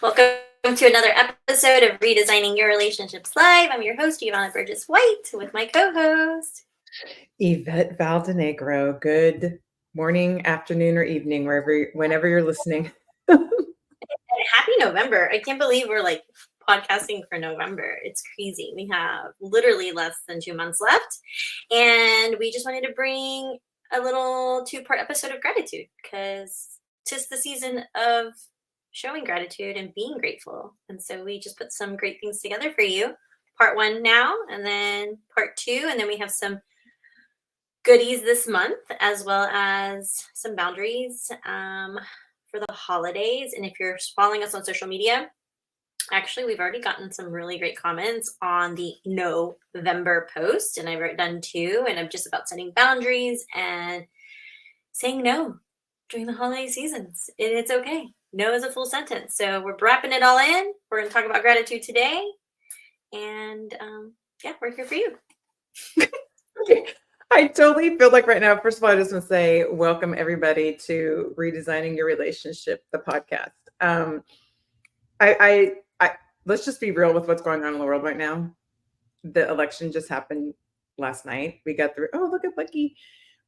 Welcome to another episode of Redesigning Your Relationships Live. I'm your host, Ivana Burgess White, with my co-host, Yvette Valdenegro. Good morning, afternoon, or evening, whenever you're listening. and happy November. I can't believe we're like podcasting for November. It's crazy. We have literally less than 2 months left. And we just wanted to bring a little two-part episode of gratitude because 'tis the season of showing gratitude and being grateful. And so we just put some great things together for you. Part one now, and then part two, and then we have some goodies this month, as well as some boundaries for the holidays. And if you're following us on social media, actually, we've already gotten some really great comments on the November post, and I've done two, and I'm just about setting boundaries and saying no during the holiday seasons. It's okay. No is a full sentence. So we're wrapping it all in. We're going to talk about gratitude today. And yeah, we're here for you. Okay. I totally feel like right now, first of all, I just want to say welcome everybody to Redesigning Your Relationship, the podcast. I let's just be real with what's going on in the world right now. The election just happened last night. We got look at Lucky.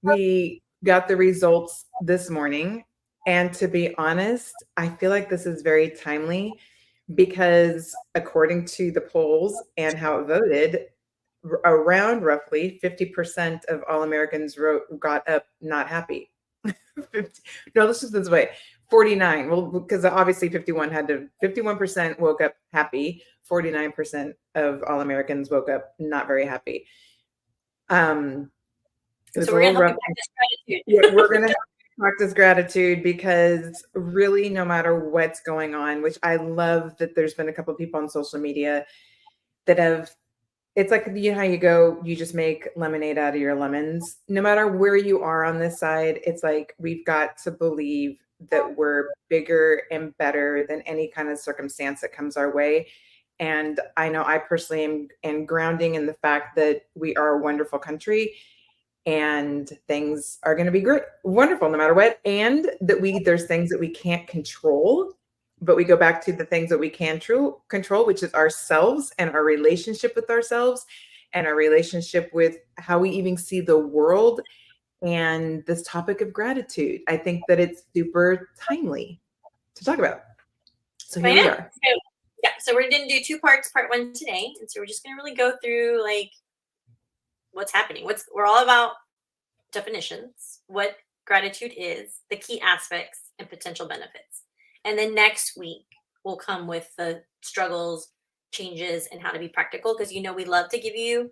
We got the results this morning. And to be honest, I feel like this is very timely because according to the polls and how it voted, around roughly 50% of all Americans got up not happy. No, let's just this way. 49. Well, because obviously 51% woke up happy. 49% of all Americans woke up not very happy. It was So we're going to help you practice gratitude. Yeah, we're going to practice gratitude because really, no matter what's going on, which I love that there's been a couple of people on social media that have, it's like, you know how you go, you just make lemonade out of your lemons. No matter where you are on this side, it's like, we've got to believe that we're bigger and better than any kind of circumstance that comes our way. And I know I personally am grounding in the fact that we are a wonderful country and things are going to be great, wonderful, no matter what. And that there's things that we can't control, but we go back to the things that we can control, which is ourselves and our relationship with ourselves and our relationship with how we even see the world. And this topic of gratitude, I think that it's super timely to talk about. So here we are. So we're going to do two parts, part one today. And so we're just going to really go through like what's happening. We're all about definitions, what gratitude is, the key aspects, and potential benefits. And then next week we'll come with the struggles, changes, and how to be practical, because we love to give you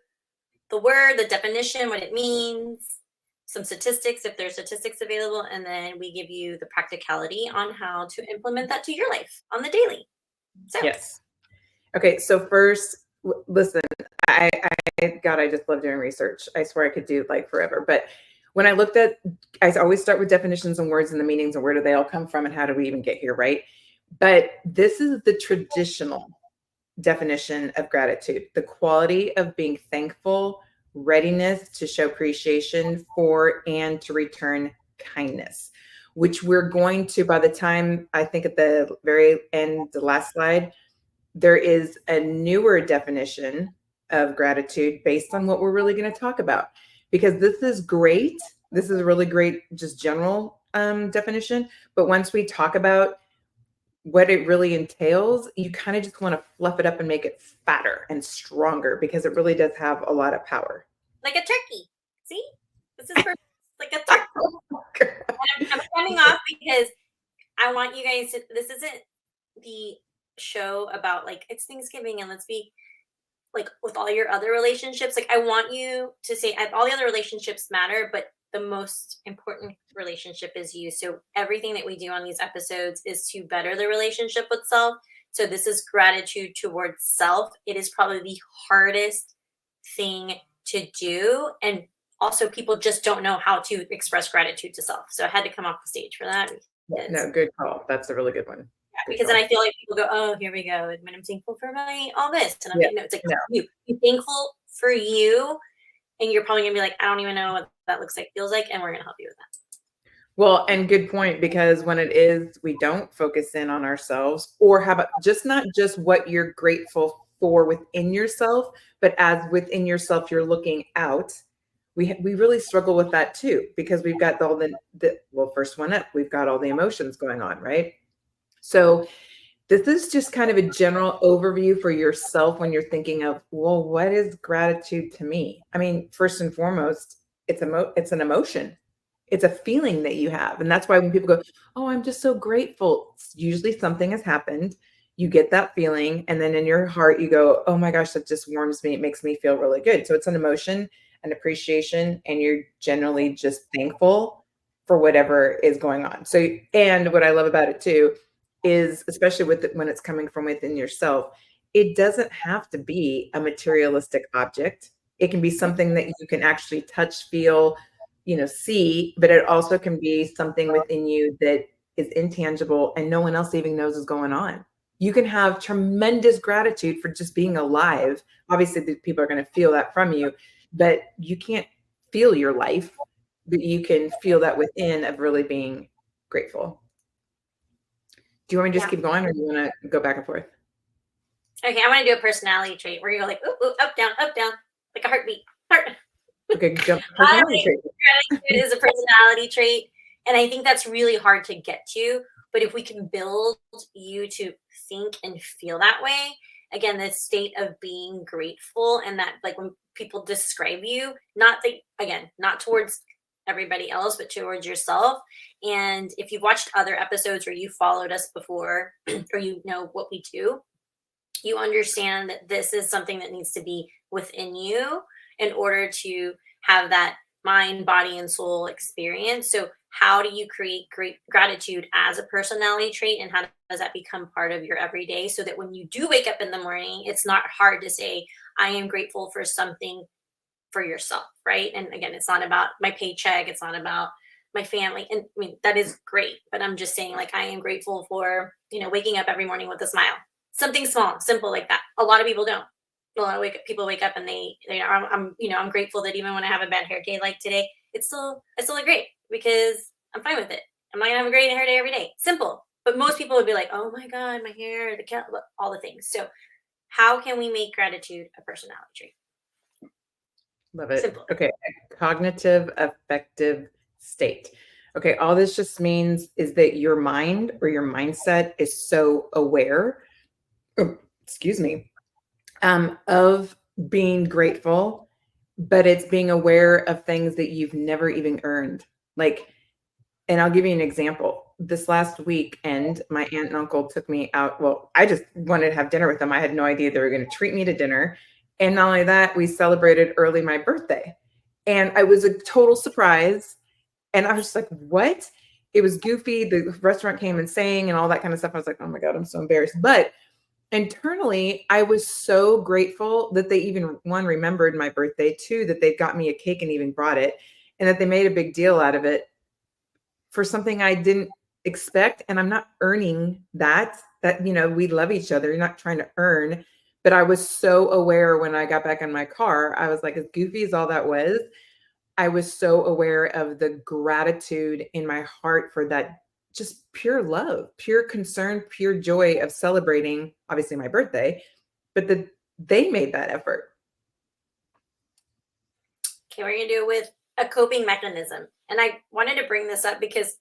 the word, the definition, what it means, some statistics if there's statistics available, and then we give you the practicality on how to implement that to your life on the daily. So yes. Okay, so first, listen, I just love doing research. I swear I could do like forever. But when I always start with definitions and words and the meanings and where do they all come from and how do we even get here, right? But this is the traditional definition of gratitude, the quality of being thankful, readiness to show appreciation for and to return kindness, which we're going to, by the time I think at the very end, the last slide, there is a newer definition of gratitude based on what we're really going to talk about, because this is great. This is a really great, just general definition. But once we talk about what it really entails, you kind of just want to fluff it up and make it fatter and stronger because it really does have a lot of power. Like a turkey. See? This is like a turkey. I'm coming off because I want you guys to, this isn't the show about like it's Thanksgiving and let's be like with all your other relationships. Like I want you to say all the other relationships matter, but the most important relationship is you. So everything that we do on these episodes is to better the relationship with self. So this is gratitude towards self. It is probably the hardest thing to do. And also people just don't know how to express gratitude to self. So I had to come off the stage for that. No, good call. That's a really good one. Because then I feel like people go, oh, here we go. And I'm thankful for all this. And I'm like, no, it's like you. Be thankful for you. And you're probably going to be like, I don't even know what that looks like, feels like. And we're going to help you with that. Well, and good point, because when it is, we don't focus in on ourselves, or how about just not just what you're grateful for within yourself, but as within yourself, you're looking out. We really struggle with that too, because we've got all well, first one up, we've got all the emotions going on, right? So this is just kind of a general overview for yourself when you're thinking of, well, what is gratitude to me? I mean, first and foremost, it's an emotion. It's a feeling that you have. And that's why when people go, "Oh, I'm just so grateful," it's usually something has happened. You get that feeling, and then in your heart you go, "Oh my gosh, that just warms me. It makes me feel really good." So it's an emotion, an appreciation, and you're generally just thankful for whatever is going on. So, and what I love about it too is, especially with it when it's coming from within yourself, it doesn't have to be a materialistic object. It can be something that you can actually touch, feel, see, but it also can be something within you that is intangible and no one else even knows is going on. You can have tremendous gratitude for just being alive. Obviously, the people are going to feel that from you, but you can't feel your life, but you can feel that within of really being grateful. Do you want me to just Yeah. keep going, or do you want to go back and forth? Okay, I want to do a personality trait where you go like, ooh, ooh, up, down, like a heartbeat. Heart. Okay, jump to I personality think trait. gratitude is a personality trait. And I think that's really hard to get to. But if we can build you to think and feel that way, again, the state of being grateful, and that, like, when people describe you, not the, again, not towards everybody else, but towards yourself. And if you've watched other episodes or you followed us before, or you know what we do, you understand that this is something that needs to be within you in order to have that mind, body, and soul experience. So, how do you create great gratitude as a personality trait, and how does that become part of your everyday, so that when you do wake up in the morning, it's not hard to say, I am grateful for something for yourself, right? And again, it's not about my paycheck, it's not about my family. And I mean, that is great, but I'm just saying, like, I am grateful for, waking up every morning with a smile. Something small, simple like that. A lot of people don't. A lot of people wake up and they are, I'm grateful that even when I have a bad hair day like today, I still look great because I'm fine with it. I'm not gonna have a great hair day every day. Simple. But most people would be like, oh my God, my hair, all the things. So how can we make gratitude a personality trait? Love it. Simple. Okay, cognitive affective state. Okay, all this just means is that your mind or your mindset is so aware, excuse me, of being grateful, but it's being aware of things that you've never even earned. Like, and I'll give you an example. This last weekend, my aunt and uncle took me out. Well, I just wanted to have dinner with them. I had no idea they were going to treat me to dinner. And not only that, we celebrated early my birthday. And I was a total surprise. And I was just like, what? It was goofy. The restaurant came and sang and all that kind of stuff. I was like, oh my God, I'm so embarrassed. But internally, I was so grateful that they even, one, remembered my birthday, two, that they got me a cake and even brought it, and that they made a big deal out of it for something I didn't expect. And I'm not earning that, we love each other. You're not trying to earn. But I was so aware when I got back in my car, I was like, as goofy as all that was, I was so aware of the gratitude in my heart for that, just pure love, pure concern, pure joy of celebrating, obviously my birthday, but that they made that effort. Okay, we're gonna do it with a coping mechanism. And I wanted to bring this up because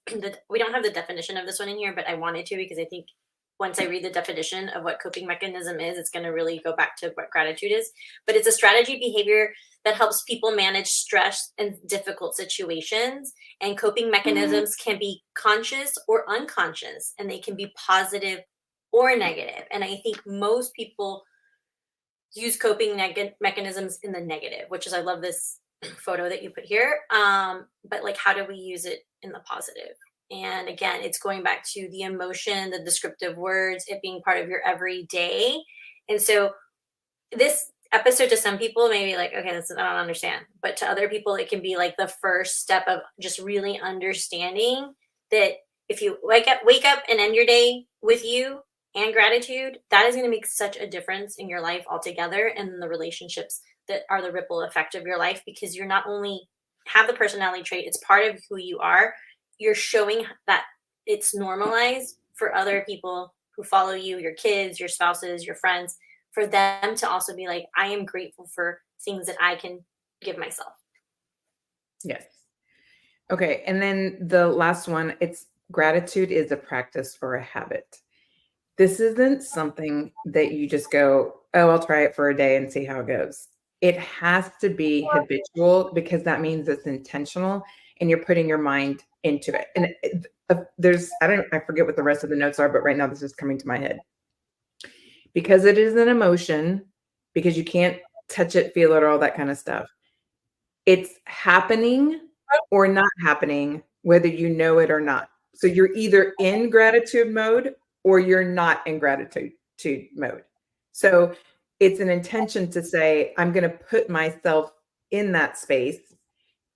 we don't have the definition of this one in here, but I wanted to because I think once I read the definition of what coping mechanism is, it's going to really go back to what gratitude is. But it's a strategy behavior that helps people manage stress and difficult situations. And coping mechanisms can be conscious or unconscious, and they can be positive or negative. And I think most people use coping mechanisms in the negative, which is, I love this photo that you put here. But like, how do we use it in the positive? And again, it's going back to the emotion, the descriptive words, it being part of your everyday. And so this episode, to some people may be like, okay, I don't understand. But to other people, it can be like the first step of just really understanding that if you wake up and end your day with you and gratitude, that is going to make such a difference in your life altogether, and the relationships that are the ripple effect of your life, because you're not only have the personality trait, it's part of who you are. you're showing that it's normalized for other people who follow you, your kids, your spouses, your friends, for them to also be like, I am grateful for things that I can give myself. Yes. Okay. And then the last one, it's gratitude is a practice or a habit. This isn't something that you just go, oh, I'll try it for a day and see how it goes. It has to be habitual because that means it's intentional and you're putting your mind into it. And there's, I forget what the rest of the notes are, but right now this is coming to my head. Because it is an emotion, because you can't touch it, feel it, or all that kind of stuff. It's happening or not happening, whether you know it or not. So you're either in gratitude mode or you're not in gratitude mode. So it's an intention to say, I'm going to put myself in that space.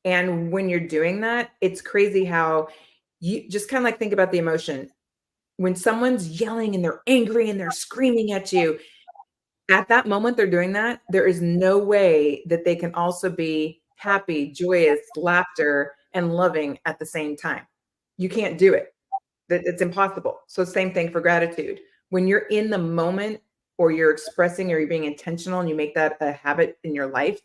And when you're doing that, it's crazy how you just kind of like think about the emotion. When someone's yelling and they're angry and they're screaming at you, at that moment they're doing that, there is no way that they can also be happy, joyous, laughter, and loving at the same time. You can't do it. It's impossible. So same thing for gratitude. When you're in the moment or you're expressing or you're being intentional and you make that a habit in your life,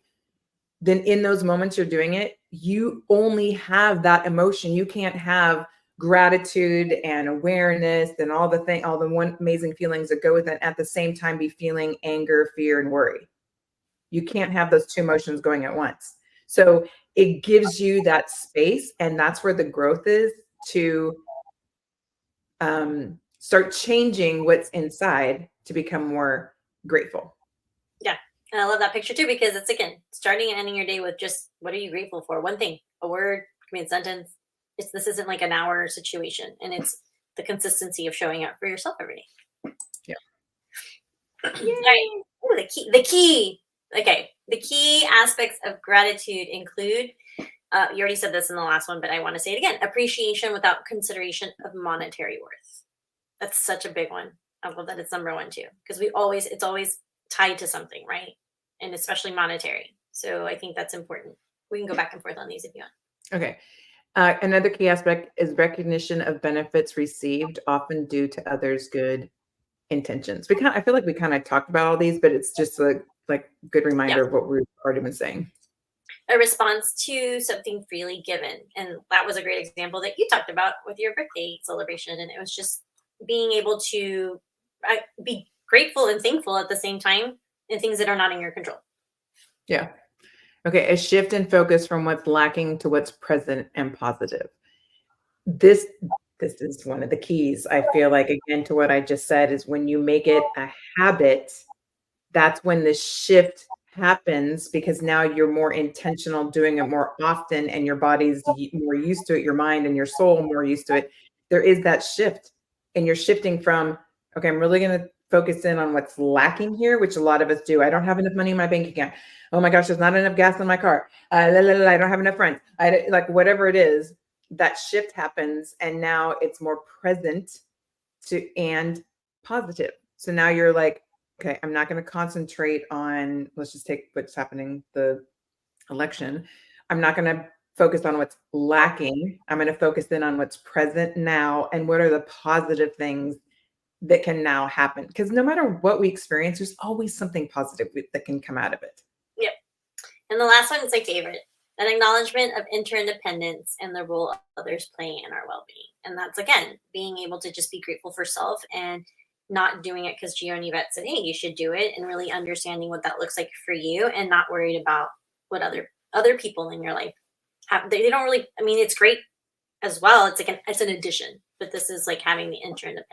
then in those moments you're doing it, you only have that emotion. You can't have gratitude and awareness and all the one amazing feelings that go with it at the same time be feeling anger, fear, and worry. You can't have those two emotions going at once. So it gives you that space, and that's where the growth is to start changing what's inside to become more grateful. Yeah. And I love that picture too, because it's again starting and ending your day with just what are you grateful for? One thing, a word, a sentence. This isn't like an hour situation, and it's the consistency of showing up for yourself every day. Yeah. All right. Ooh, the key. Okay. The key aspects of gratitude include, you already said this in the last one, but I want to say it again, appreciation without consideration of monetary worth. That's such a big one. I love that it's number one too, because it's always tied to something, right? And especially monetary. So I think that's important. We can go back and forth on these if you want. Okay. Another key aspect is recognition of benefits received, often due to others' good intentions. I feel like we kind of talked about all these, but it's just a good reminder of what we've already been saying. A response to something freely given. And that was a great example that you talked about with your birthday celebration. And it was just being able to be grateful and thankful at the same time in things that are not in your control. Yeah. Okay. A shift in focus from what's lacking to what's present and positive. This is one of the keys. I feel like, again, to what I just said, is when you make it a habit, that's when the shift happens, because now you're more intentional doing it more often and your body's more used to it, your mind and your soul more used to it. There is that shift, and you're shifting from, okay, I'm really going to focus in on what's lacking here, which a lot of us do. I don't have enough money in my bank account. Oh my gosh, there's not enough gas in my car. I don't have enough friends. Like whatever it is, that shift happens, and now it's more present and positive. So now you're like, okay, I'm not going to concentrate on, let's just take what's happening, the election. I'm not going to focus on what's lacking. I'm going to focus in on what's present now and what are the positive things that can now happen. Because no matter what we experience, there's always something positive that can come out of it. Yep. And the last one is my favorite, an acknowledgement of interdependence and the role others play in our well-being. And that's, again, being able to just be grateful for self and not doing it because Gio and Yvette said, hey, you should do it, and really understanding what that looks like for you and not worried about what other people in your life have. They don't really, I mean, it's great as well. It's like it's an addition, but this is like having the interdependence.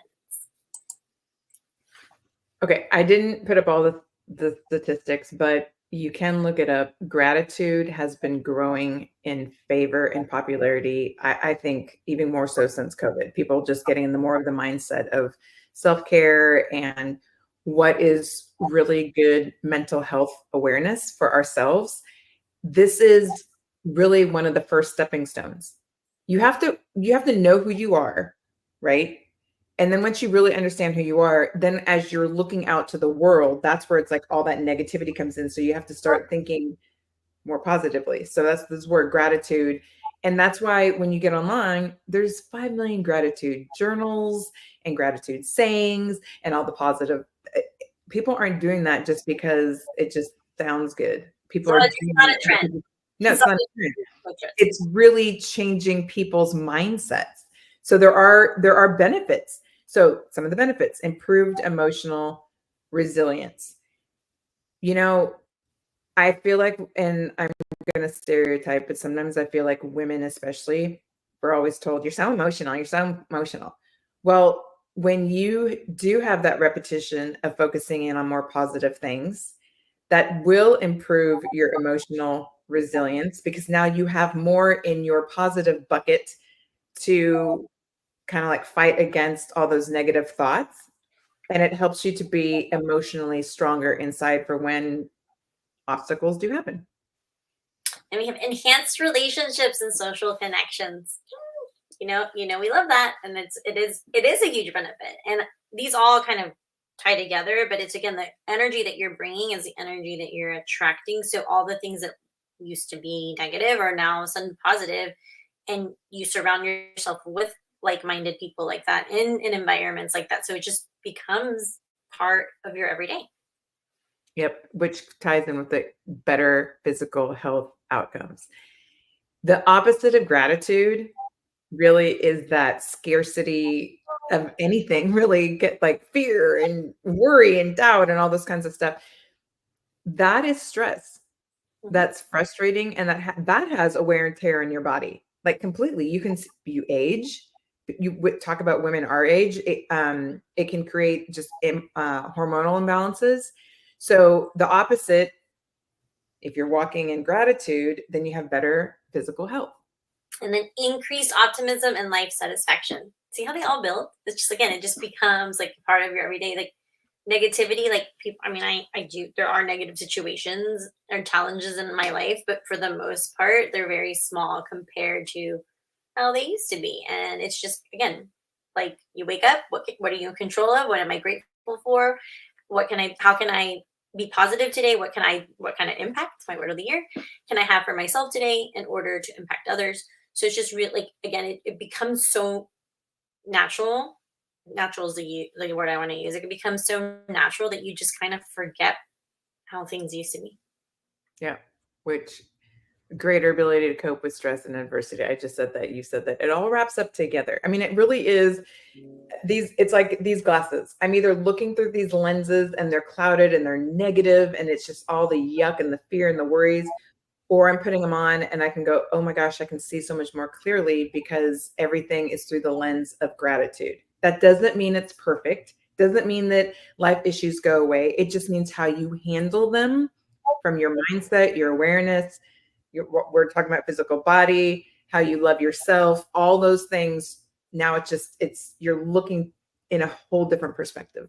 Okay. I didn't put up all the statistics, but you can look it up. Gratitude has been growing in favor and popularity. I think even more so since COVID. People just getting in the more of the mindset of self-care and what is really good mental health awareness for ourselves. This is really one of the first stepping stones. You have to know who you are, right? And then once you really understand who you are, then as you're looking out to the world, that's where it's like all that negativity comes in. So you have to start thinking more positively. So that's this word gratitude. And that's why when you get online, there's 5 million gratitude journals and gratitude sayings and all the positive. People aren't doing that just because it just sounds good. People are It's doing not a it trend. because no, It's it's not not a trend. a trend. It's really changing people's mindsets. So there are benefits. So some of the benefits: improved emotional resilience. You know, I feel like, and I'm going to stereotype, but sometimes I feel like women, especially, we're always told, you're so emotional, you're so emotional. Well, when you do have that repetition of focusing in on more positive things, that will improve your emotional resilience because now you have more in your positive bucket to kind of like fight against all those negative thoughts. And it helps you to be emotionally stronger inside for when obstacles do happen. And we have enhanced relationships and social connections. We love that, and it is a huge benefit. And these all kind of tie together, but it's again the energy that you're bringing is the energy that you're attracting. So all the things that used to be negative are now sudden positive, and you surround yourself with like-minded people like that in environments like that. So it just becomes part of your everyday. Yep, which ties in with the better physical health outcomes. The opposite of gratitude really is that scarcity of anything, really get like fear and worry and doubt and all those kinds of stuff. That is stress. Mhm. That's frustrating, and that has a wear and tear in your body, like completely. You age. Talk about women our age. It can create just hormonal imbalances. So the opposite, if you're walking in gratitude, then you have better physical health. And then increased optimism and life satisfaction. See how they all build? It's just again, it just becomes like part of your everyday. Like negativity, like people. I mean, I do. There are negative situations or challenges in my life, but for the most part, they're very small compared to how they used to be. And it's just again, like you wake up. What are you in control of? What am I grateful for? What can I? How can I be positive today? What kind of impact, my word of the year, can I have for myself today in order to impact others? So it's just really like again, it becomes so natural. Natural is the word I want to use. It can become so natural that you just kind of forget how things used to be. Yeah, which greater ability to cope with stress and adversity. I just said that. You said that. It all wraps up together. I mean, it really is it's like these glasses. I'm either looking through these lenses and they're clouded and they're negative and it's just all the yuck and the fear and the worries, or I'm putting them on and I can go, oh my gosh, I can see so much more clearly because everything is through the lens of gratitude. That doesn't mean it's perfect. Doesn't mean that life issues go away. It just means how you handle them from your mindset, your awareness. We're talking about physical body, how you love yourself, all those things. Now you're looking in a whole different perspective.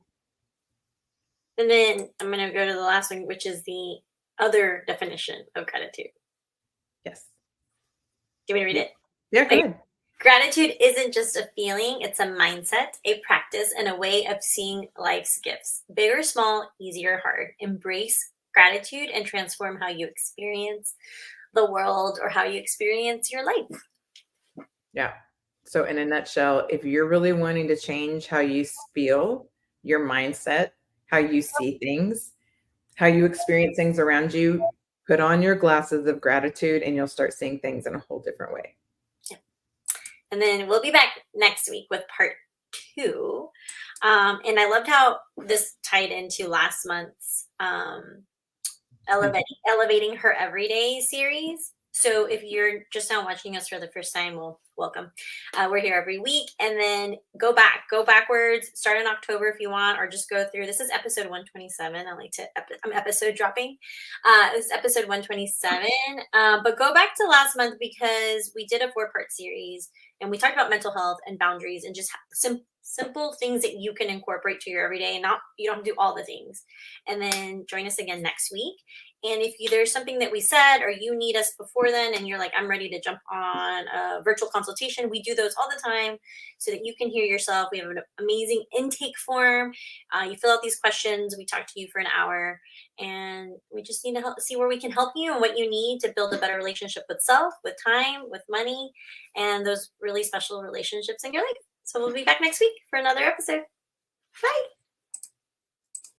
And then I'm going to go to the last one, which is the other definition of gratitude. Yes. Do you want me to read it? Yeah, go ahead. Gratitude isn't just a feeling, it's a mindset, a practice, and a way of seeing life's gifts. Big or small, easy or hard. Embrace gratitude and transform how you experience the world or how you experience your life. Yeah. So in a nutshell, if you're really wanting to change how you feel, your mindset, how you see things, how you experience things around you, put on your glasses of gratitude and you'll start seeing things in a whole different way. Yeah. And then we'll be back next week with part 2. And I loved how this tied into last month's elevating her everyday series. So if you're just now watching us for the first time, well, welcome. We're here every week, and then go backwards, start in October if you want, or just go through. This is episode 127. I like to I'm episode dropping. This is episode 127. But go back to last month because we did a 4-part series, and we talked about mental health and boundaries and just simple things that you can incorporate to your everyday. And not you don't have to do all the things. And then join us again next week. And if there's something that we said or you need us before then and you're like, I'm ready to jump on a virtual consultation consultation. We do those all the time so that you can hear yourself. We have an amazing intake form. You fill out these questions. We talk to you for an hour, and we just need to see where we can help you and what you need to build a better relationship with self, with time, with money, and those really special relationships in your life. So we'll be back next week for another episode. Bye.